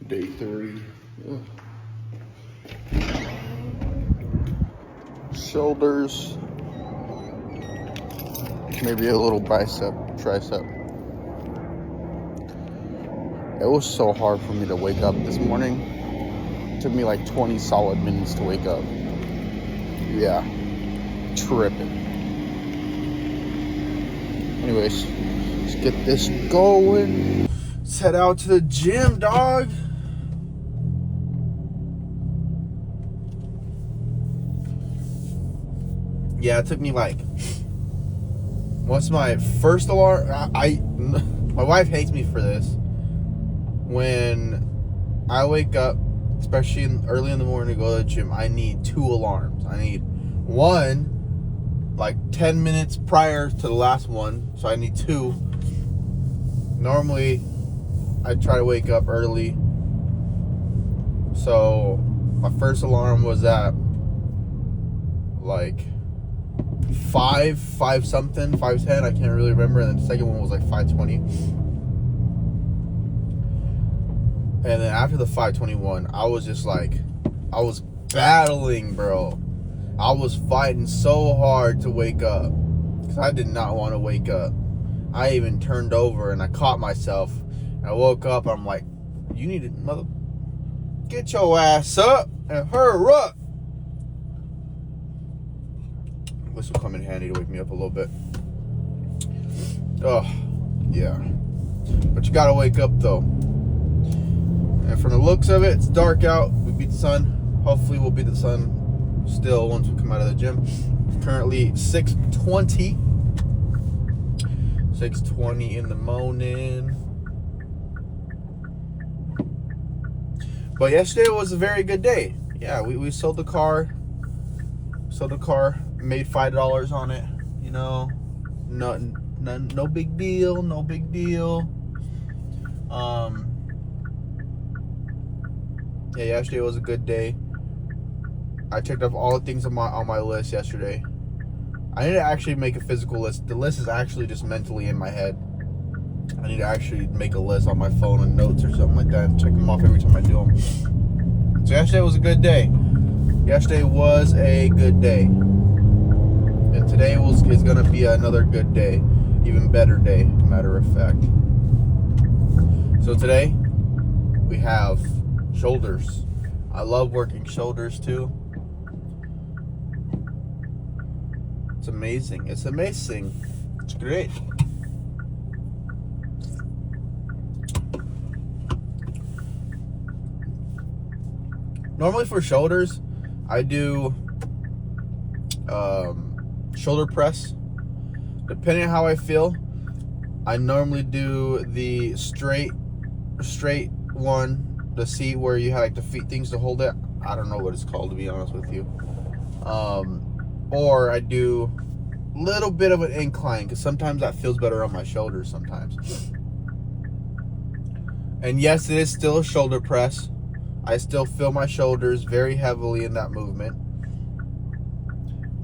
Day 3. Ugh. Shoulders. Maybe a little bicep, tricep. It was so hard for me to wake up this morning. It took me like 20 solid minutes to wake up. Yeah, tripping. Anyways, let's get this going. Let's head out to the gym, dog. Yeah, it took me like, what's my first alarm? My wife hates me for this. When I wake up, especially early in the morning to go to the gym, I need 2 alarms. I need one like 10 minutes prior to the last one, so I need 2. Normally, I try to wake up early. So my first alarm was at like 5 something, 5:10, I can't really remember, and then the second one was like 5:20. And then after the 5:21, I was just like, I was battling, bro. I was fighting so hard to wake up because I did not want to wake up. I even turned over and I caught myself. I woke up, I'm like, you need to get your ass up and hurry up. This will come in handy to wake me up a little bit. Oh, yeah. But you gotta wake up though. And from the looks of it, it's dark out. We beat the sun. Hopefully we'll beat the sun still once we come out of the gym. Currently 6:20. 6:20 in the morning. But yesterday was a very good day. Yeah, we sold the car. Made $5 on it. You know, no big deal. No big deal. Yeah, yesterday was a good day. I checked off all the things on my list yesterday. I need to actually make a physical list. The list is actually just mentally in my head. I need to actually make a list on my phone and notes or something like that and check them off every time I do them. So yesterday was a good day. Yesterday was a good day. And today is going to be another good day. Even better day, matter of fact. So today, we have shoulders. I love working shoulders too. It's amazing. It's amazing. It's great. Normally for shoulders, I do shoulder press. Depending on how I feel, I normally do the straight one. The seat where you have like the feet things to hold it. I don't know what it's called, to be honest with you. Or I do a little bit of an incline because sometimes that feels better on my shoulders sometimes. And yes, it is still a shoulder press. I still feel my shoulders very heavily in that movement.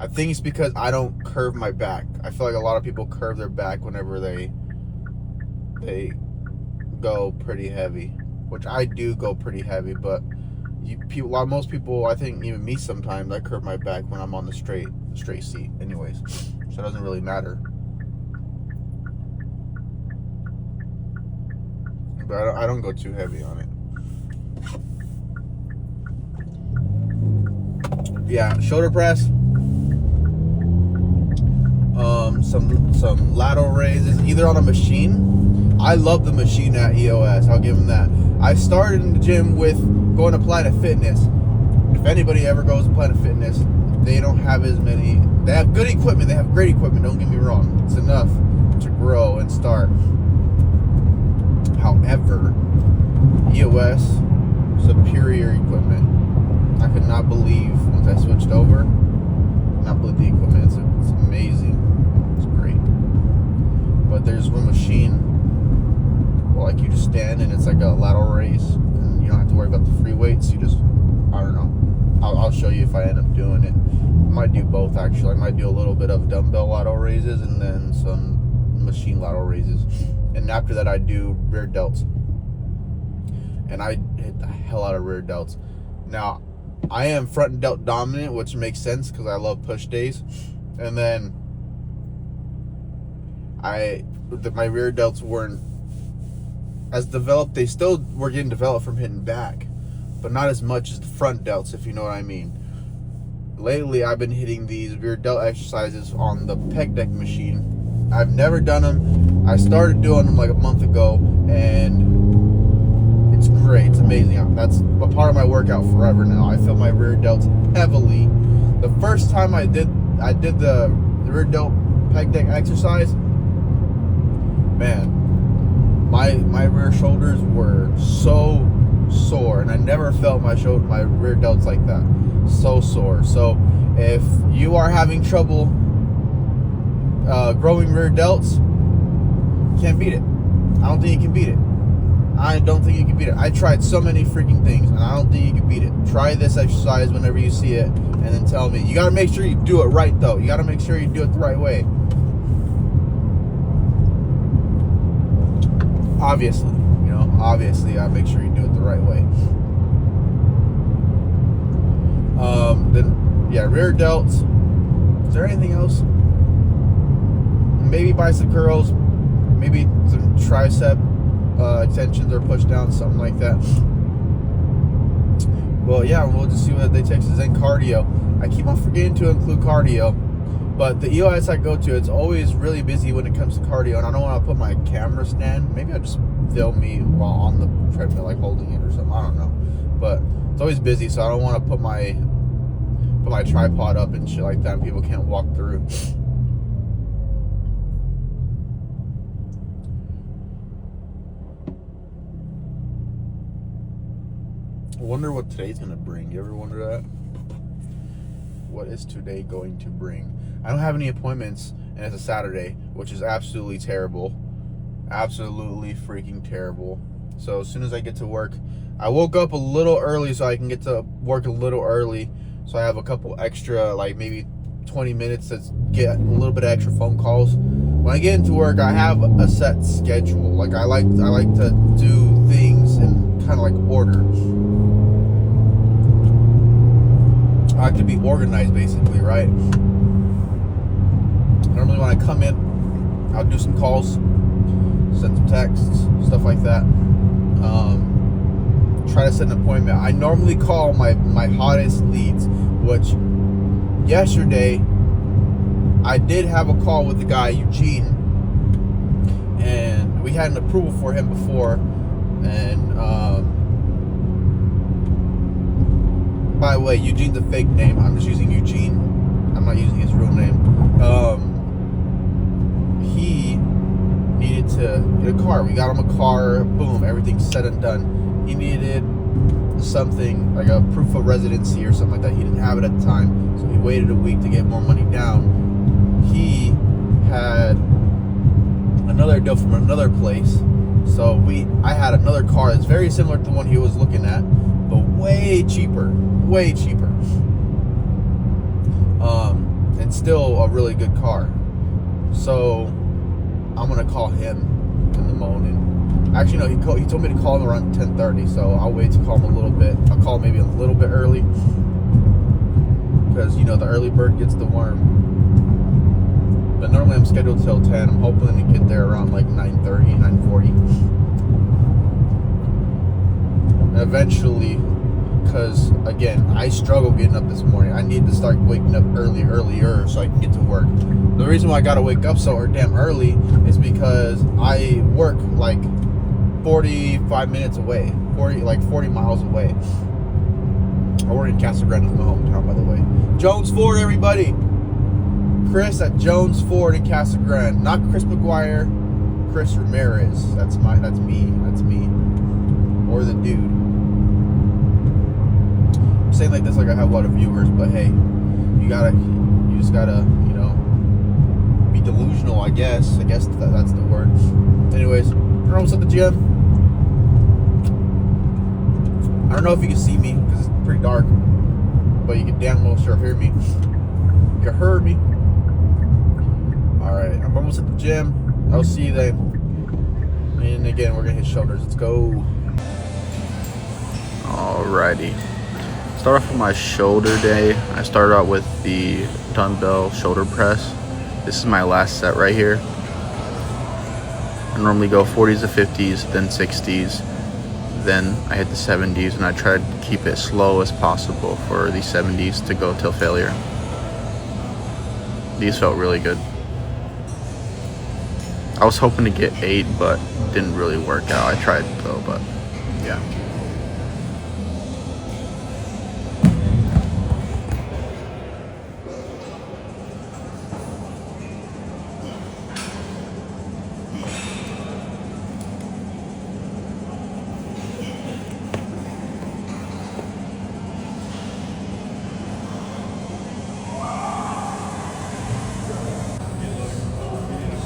I think it's because I don't curve my back. I feel like a lot of people curve their back whenever they go pretty heavy, which I do go pretty heavy, but most people, I think even me sometimes, I curve my back when I'm on the straight seat anyways, so it doesn't really matter. But I don't go too heavy on it. Yeah, shoulder press, some lateral raises, either on a machine. I love the machine at EOS, I'll give them that. I started in the gym with going to Planet Fitness. If anybody ever goes to Planet Fitness, they don't have as many. They have good equipment. They have great equipment. Don't get me wrong. It's enough to grow and start. However, EOS, superior equipment. I could not believe once I switched over. Not believe the equipment. It's amazing. It's great. But there's one machine. Like you just stand and it's like a lateral raise, and you don't have to worry about the free weights. You just, I don't know. I'll show you if I end up doing it. I might do both actually. I might do a little bit of dumbbell lateral raises and then some machine lateral raises. And after that I do rear delts. and I hit the hell out of rear delts. Now, I am front delt dominant, which makes sense because I love push days. And then my rear delts weren't as developed. They still were getting developed from hitting back, but not as much as the front delts, if you know what I mean. Lately, I've been hitting these rear delt exercises on the pec deck machine. I've never done them. I started doing them like a month ago, and it's great. It's amazing. That's a part of my workout forever now. I feel my rear delts heavily. The first time I did the rear delt pec deck exercise, man, my rear shoulders were so sore, and I never felt my rear delts like that. So sore. So if you are having trouble growing rear delts, can't beat it. I don't think you can beat it. I tried so many freaking things, and I don't think you can beat it. Try this exercise whenever you see it, and then tell me. You gotta make sure you do it right, though. You gotta make sure you do it the right way. Obviously, I make sure you do it the right way. Then, yeah, rear delts. Is there anything else? Maybe bicep curls, maybe some tricep extensions or push downs, something like that. Well, yeah, we'll just see what they text us. And cardio. I keep on forgetting to include cardio, but the EOS I go to, it's always really busy when it comes to cardio, and I don't want to put my camera stand. Maybe I'll just film me while on the treadmill, like holding it or something. I don't know, but it's always busy, so I don't want to put my tripod up and shit like that, and people can't walk through. I wonder what today's gonna bring. You ever wonder that? What is today going to bring? I don't have any appointments, and it's a Saturday, which is absolutely terrible. Absolutely freaking terrible. So as soon as I get to work, I woke up a little early so I can get to work a little early. So I have a couple extra, like maybe 20 minutes to get a little bit of extra phone calls. When I get into work, I have a set schedule. Like I like to do things in kind of like order. I like to be organized, basically, right? Normally when I come in, I'll do some calls, send some texts, stuff like that. Try to set an appointment. I normally call my hottest leads, which yesterday I did have a call with the guy, Eugene, and we had an approval for him before. And by the way, Eugene's a fake name. I'm just using Eugene. I'm not using his real name. He needed to get a car. We got him a car. Boom, everything's said and done. He needed something like a proof of residency or something like that. He didn't have it at the time, so he waited a week to get more money down. He had another deal from another place, so I had another car that's very similar to the one he was looking at, but way cheaper, and still a really good car. So I'm gonna call him in the morning. Actually, no, he told me to call him around 10:30, so I'll wait to call him a little bit. I'll call him maybe a little bit early, because, the early bird gets the worm. But normally I'm scheduled till 10. I'm hoping to get there around like 9:30, 9:40. Eventually, because, again, I struggle getting up this morning. I need to start waking up earlier so I can get to work. The reason why I gotta wake up so damn early is because I work like 45 minutes away, 40 miles away. I work in Casa Grande, my hometown, by the way. Jones Ford, everybody. Chris at Jones Ford in Casa Grande, not Chris McGuire, Chris Ramirez. That's me. Or the dude. I'm saying like this like I have a lot of viewers, but hey, you just gotta, be delusional, I guess. That's the word. Anyways, we're almost at the gym. I don't know if you can see me because it's pretty dark, but you can damn well sure hear me. You can hear me. Alright, I'm almost at the gym. I'll see you then. And again, we're gonna hit shoulders. Let's go. Alrighty. Start off with my shoulder day. I started out with the dumbbell shoulder press. This is my last set right here. I normally go 40s to 50s, then 60s, then I hit the 70s, and I try to keep it slow as possible for the 70s to go till failure. These felt really good. I was hoping to get 8, but didn't really work out. I tried though, but yeah.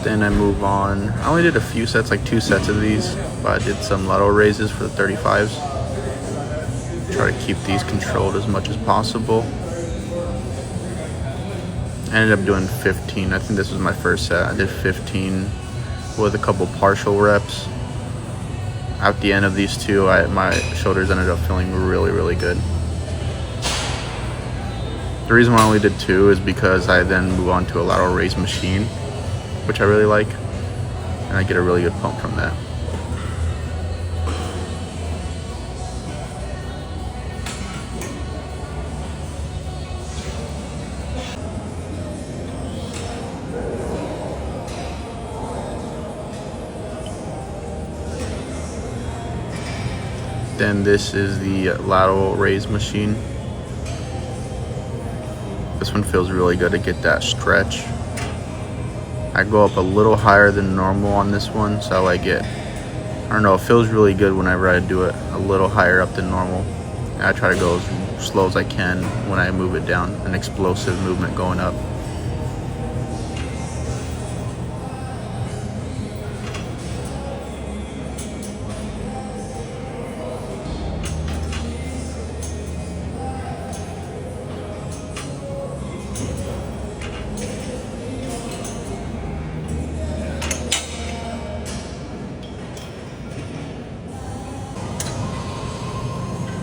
Then I move on. I only did a few sets, like 2 sets of these, but I did some lateral raises for the 35s. Try to keep these controlled as much as possible. I ended up doing 15. I think this was my first set. I did 15 with a couple partial reps. At the end of these two, my shoulders ended up feeling really, really good. The reason why I only did 2 is because I then move on to a lateral raise machine, which I really like, and I get a really good pump from that. Then this is the lateral raise machine. This one feels really good to get that stretch. I go up a little higher than normal on this one, so I don't know, it feels really good whenever I do it a little higher up than normal. And I try to go as slow as I can when I move it down, an explosive movement going up.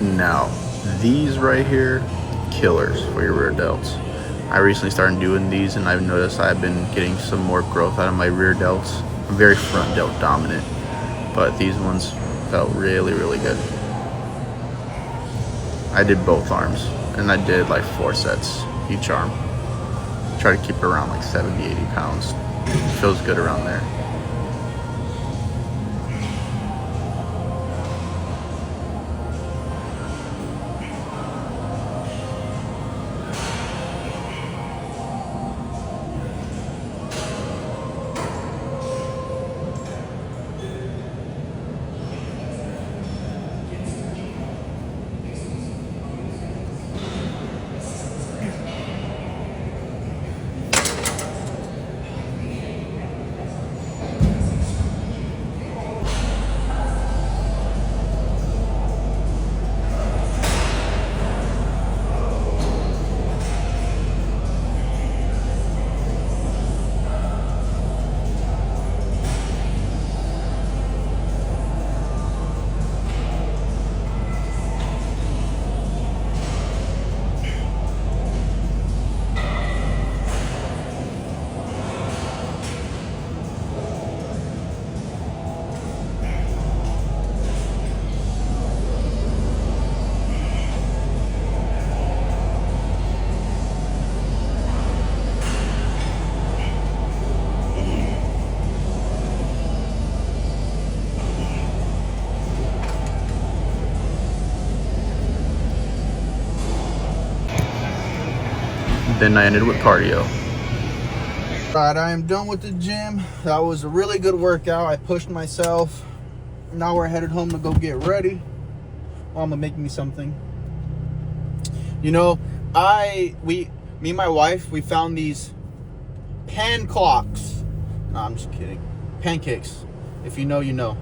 Now, these right here, killers for your rear delts. I recently started doing these, and I've noticed I've been getting some more growth out of my rear delts. I'm very front delt dominant, but these ones felt really, really good. I did both arms, and I did like 4 sets each arm. Try to keep it around like 70, 80 pounds. It feels good around there. Then I ended with cardio. Right, I am done with the gym. That was a really good workout. I pushed myself. Now we're headed home to go get ready. Mama making me something. You know, me and my wife, we found these pan clocks. No, I'm just kidding. Pancakes. If you know, you know.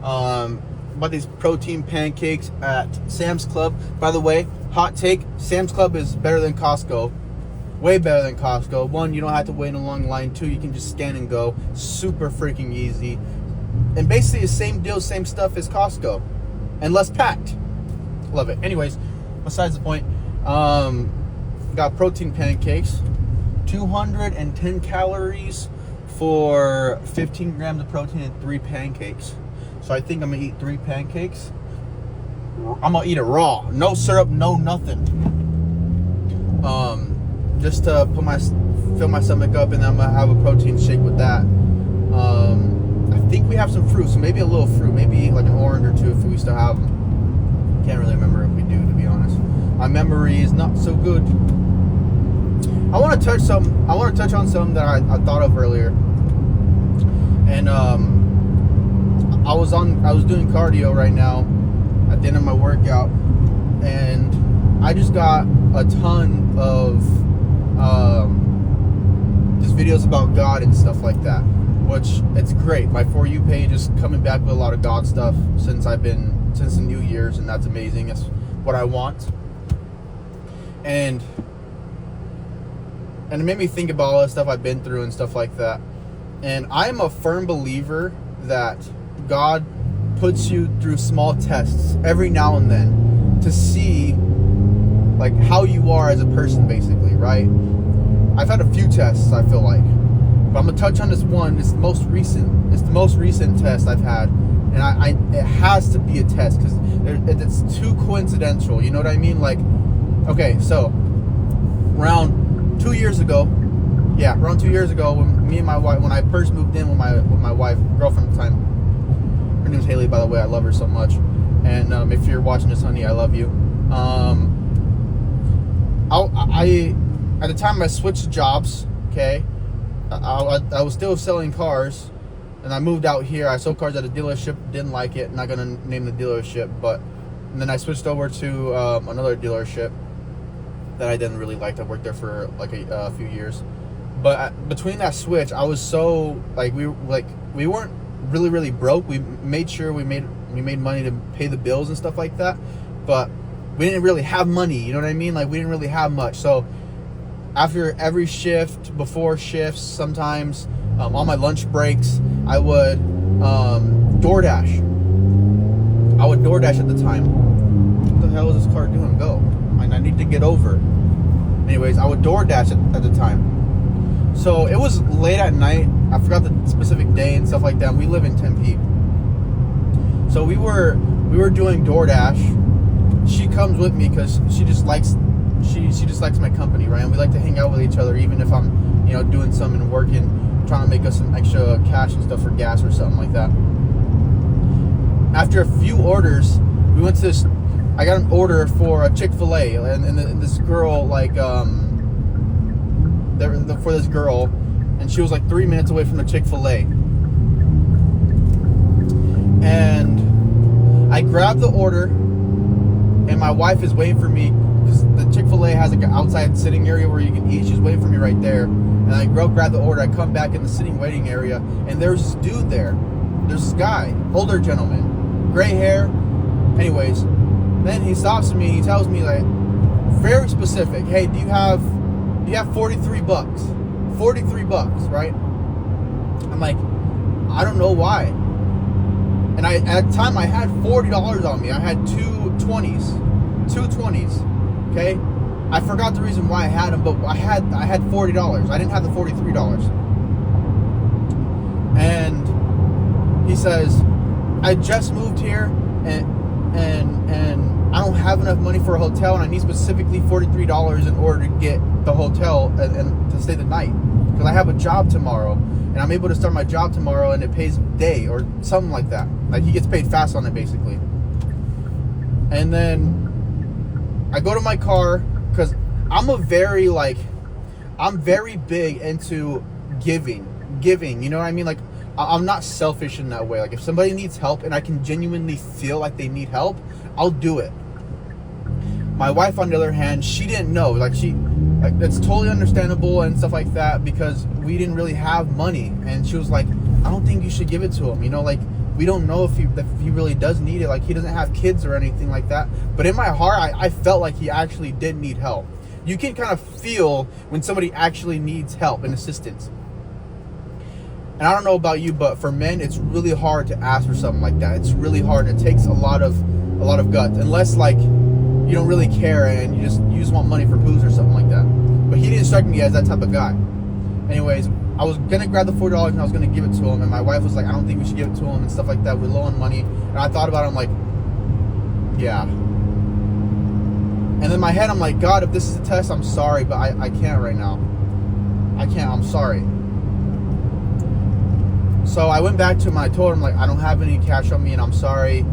Bought these protein pancakes at Sam's Club. By the way, hot take, Sam's Club is better than Costco. Way better than Costco. 1, you don't have to wait in a long line. 2, you can just scan and go. Super freaking easy. And basically the same deal, same stuff as Costco. And less packed. Love it. Anyways, besides the point, got protein pancakes, 210 calories for 15 grams of protein and 3 pancakes. So I think I'm gonna eat 3 pancakes. I'm gonna eat it raw, no syrup, no nothing. Just to fill my stomach up, and then I'm gonna have a protein shake with that. I think we have some fruit, so maybe a little fruit, maybe like an orange or two if we still have them. Can't really remember if we do, to be honest. My memory is not so good. I want to touch on something that I thought of earlier, and I was doing cardio right now at the end of my workout, and I just got a ton of just videos about God and stuff like that, which it's great. My For You page is coming back with a lot of God stuff since the New Year's, and that's amazing. That's what I want. And it made me think about all the stuff I've been through and stuff like that. And I am a firm believer that God puts you through small tests every now and then to see like how you are as a person, basically, right? I've had a few tests, I feel like, but I'm gonna touch on this one. It's the most recent test I've had, and it has to be a test because it's too coincidental. You know what I mean? Like, okay, so around 2 years ago, when me and my wife, when I first moved in with my wife, girlfriend at the time, her name's Haley, by the way. I love her so much. And if you're watching this, honey, I love you. I at the time I switched jobs. Okay, I was still selling cars, and I moved out here. I sold cars at a dealership, didn't like it. Not gonna name the dealership, and then I switched over to another dealership that I didn't really like. I worked there for like a few years, but between that switch, I was so we weren't really broke. We made sure we made money to pay the bills and stuff like that, but we didn't really have money. You know what I mean? Like, we didn't really have much. So after every shift, before shifts, sometimes on my lunch breaks, I would DoorDash. I would DoorDash at the time. What the hell is this car doing? Go. I need to get over. Anyways, I would DoorDash at the time. So it was late at night. I forgot the specific day and stuff like that. We live in Tempe. So we were doing DoorDash. She comes with me because she just likes my company, right? And we like to hang out with each other, even if I'm, doing something and working, trying to make us some extra cash and stuff for gas or something like that. After a few orders, we went to this. I got an order for a Chick-fil-A, and this girl, for this girl, and she was like 3 minutes away from the Chick-fil-A. And I grabbed the order, and my wife is waiting for me because the Chick-fil-A has like an outside sitting area where you can eat. She's waiting for me right there. And I grab the order. I come back in the sitting waiting area, and there's this dude there. There's this guy, older gentleman, gray hair. Anyways, then he stops me. He tells me, like, very specific. Hey, do you have 43 bucks? 43 bucks, right? I'm like, I don't know why. And at the time I had $40 on me. I had two 20s. Okay? I forgot the reason why I had them, but I had $40. I didn't have the $43. And he says, I just moved here and I don't have enough money for a hotel, and I need specifically $43 in order to get the hotel and to stay the night, because I have a job tomorrow, and I'm able to start my job tomorrow, and it pays day or something like that. Like, he gets paid fast on it, basically. And then I go to my car, because I'm very big into giving, you know what I mean? Like, I'm not selfish in that way. Like, if somebody needs help and I can genuinely feel like they need help, I'll do it. My wife, on the other hand, she didn't know. Like, it's totally understandable and stuff like that, because we didn't really have money. And she was like, I don't think you should give it to him. Like, we don't know if he really does need it. Like, he doesn't have kids or anything like that. But in my heart, I felt like he actually did need help. You can kind of feel when somebody actually needs help and assistance. And I don't know about you, but for men, it's really hard to ask for something like that. It's really hard. It takes a lot of guts. Unless, like, you don't really care and you just want money for booze or something like that. But he didn't strike me as that type of guy. Anyways, I was gonna grab the $40 and I was gonna give it to him, and my wife was like, I don't think we should give it to him and stuff like that. We're low on money. And I thought about it, I'm like, yeah. And then in my head, I'm like, God, if this is a test, I'm sorry, but I can't right now. I can't, I'm sorry. So I went back to him and I told him, like, I don't have any cash on me and I'm sorry.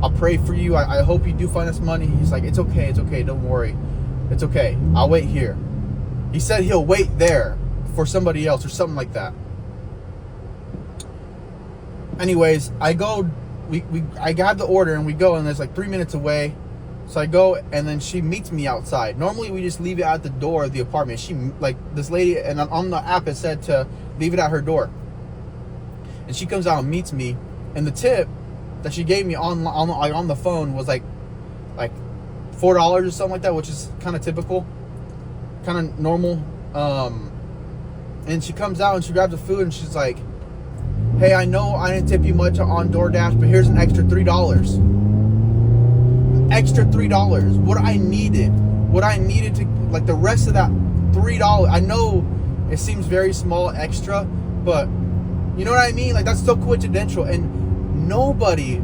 I'll pray for you. I hope you do find us money. He's like, it's okay, don't worry. It's okay. I'll wait here. He said he'll wait there for somebody else or something like that. Anyways, I go, I got the order and we go, and there's like 3 minutes away. So I go, and then she meets me outside. Normally we just leave it at the door of the apartment. She, like, this lady, and on the app it said to leave it at her door. And she comes out and meets me, and the tip that she gave me on the phone was like $4 or something like that, which is kind of typical, kind of normal. And she comes out and she grabs the food and she's like, hey, I know I didn't tip you much on DoorDash, but here's an extra $3. Extra $3. What I needed to, like, the rest of that $3. I know it seems very small extra, but you know what I mean? Like, that's so coincidental. And nobody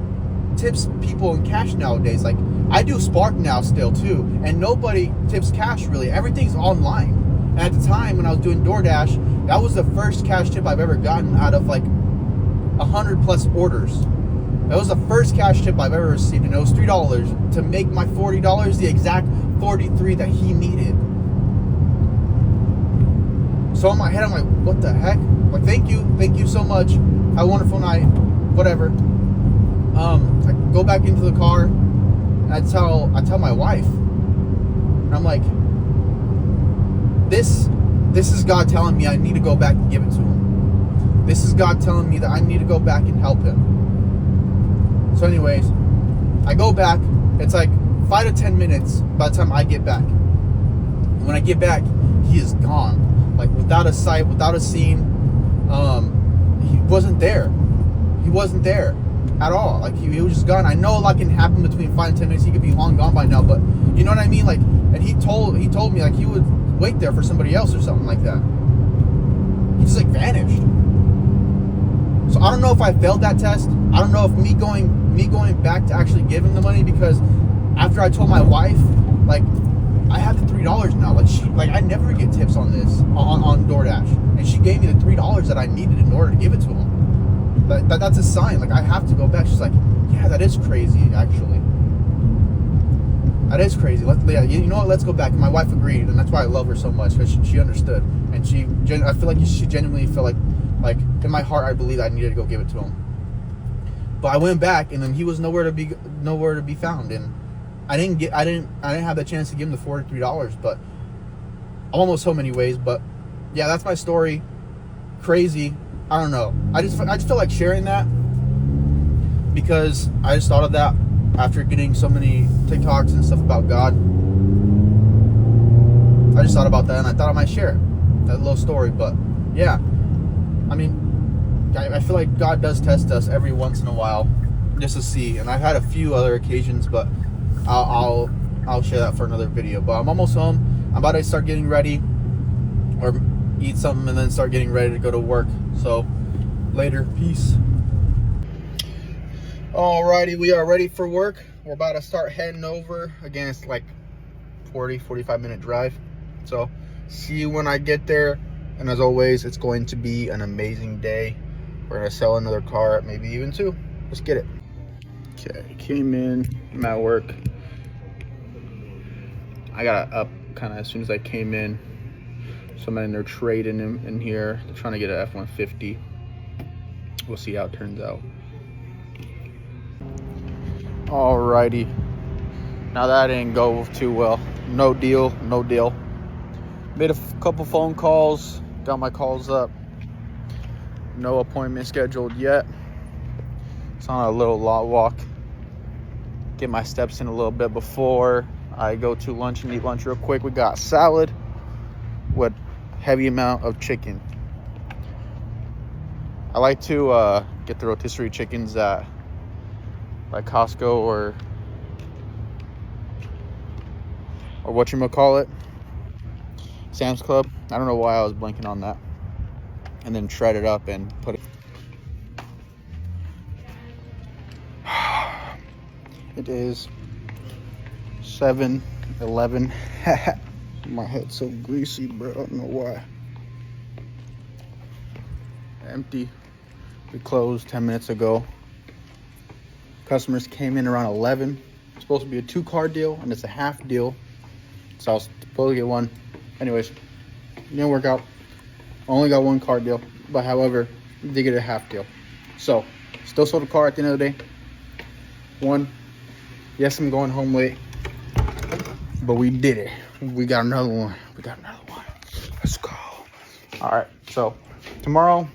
tips people in cash nowadays. Like, I do Spark now still too, and nobody tips cash really. Everything's online. And at the time when I was doing DoorDash, that was the first cash tip I've ever gotten out of like 100 plus orders. That was the first cash tip I've ever received, and it was $3 to make my $40 the exact 43 that he needed. So in my head, I'm like, what the heck? Like, thank you so much. Have a wonderful night. Whatever. I go back into the car. And I tell my wife, and I'm like, this is God telling me I need to go back and give it to him. This is God telling me that I need to go back and help him. So anyways, I go back. It's like 5 to 10 minutes by the time I get back. And when I get back, he is gone. Like, without a sight, without a scene. He wasn't there. He wasn't there at all. Like, he was just gone. I know a lot can happen between 5 and 10 minutes. He could be long gone by now, but you know what I mean? Like, and he told me, like, he would wait there for somebody else or something like that. He just, like, vanished. So I don't know if I failed that test. I don't know if me going back to actually give him the money, because after I told my wife, like, I have the $3 now. Like, I never get tips on this on DoorDash, and she gave me the $3 that I needed in order to give it to him. That's a sign. Like, I have to go back. She's like, yeah, that is crazy, actually. That is crazy. You know what? Let's go back. And my wife agreed, and that's why I love her so much, because she understood, and I feel like she genuinely felt like in my heart, I believe I needed to go give it to him. But I went back, and then he was nowhere to be found, and I didn't have the chance to give him the $43, but I'm almost home anyways. But yeah, that's my story. Crazy. I don't know. I just feel like sharing that, because I just thought of that after getting so many TikToks and stuff about God. I just thought about that, and I thought I might share it, that little story. But yeah, I mean, I feel like God does test us every once in a while just to see. And I've had a few other occasions, but I'll share that for another video. But I'm almost home. I'm about to start getting ready, or eat something, and then start getting ready to go to work. So later, peace. Alrighty, we are ready for work. We're about to start heading over. Again, it's like 45 minute drive. So see you when I get there. And as always, it's going to be an amazing day. We're gonna sell another car, maybe even 2. Let's get it. Okay, came in. I'm at work. I got up kind of as soon as I came in. Somebody in there trading in here. They're trying to get an F-150. We'll see how it turns out. Alrighty. Now that didn't go too well. No deal. Made a couple phone calls. Got my calls up. No appointment scheduled yet. It's on a little lot walk. Get my steps in a little bit before I go to lunch and eat lunch real quick. We got salad with heavy amount of chicken. I like to get the rotisserie chickens at like Costco or or whatchamacallit, Sam's Club. I don't know why I was blanking on that. And then shred it up and put it. It is 7:11. My head's so greasy, bro. I don't know why. Empty. We closed 10 minutes ago. Customers came in around 11. It's supposed to be a 2-car deal, and it's a half deal. So I was supposed to get one. Anyways, didn't work out. Only got 1 car deal, but however, did get a half deal. So, still sold a car at the end of the day. 1. Yes, I'm going home late, but we did it. We got another one. Let's go. All right, so tomorrow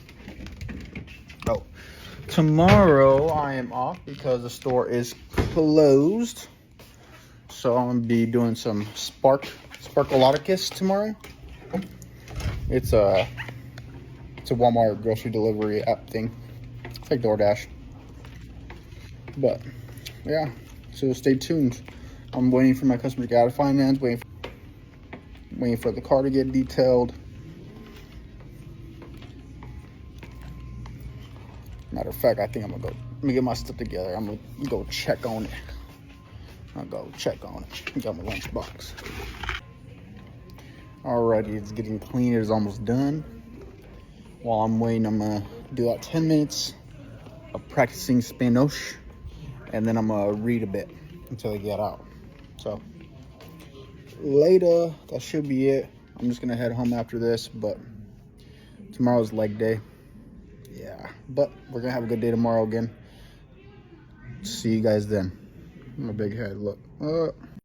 I am off because the store is closed. So I'm gonna be doing some Sparkleticus tomorrow. It's a Walmart grocery delivery app thing. It's like DoorDash. But yeah, so stay tuned. I'm waiting for my customer to get out of finance, waiting for the car to get detailed. Matter of fact, I think I'm gonna get my stuff together. I'm gonna go check on it. Got my lunchbox. Alrighty, it's getting clean. It's almost done. While I'm waiting, I'm gonna do about 10 minutes of practicing Spanish, and then I'm gonna read a bit until I get out. So later, that should be it. I'm just gonna head home after this, but tomorrow's leg day. Yeah, but we're gonna have a good day tomorrow again. See you guys then. My big head, look.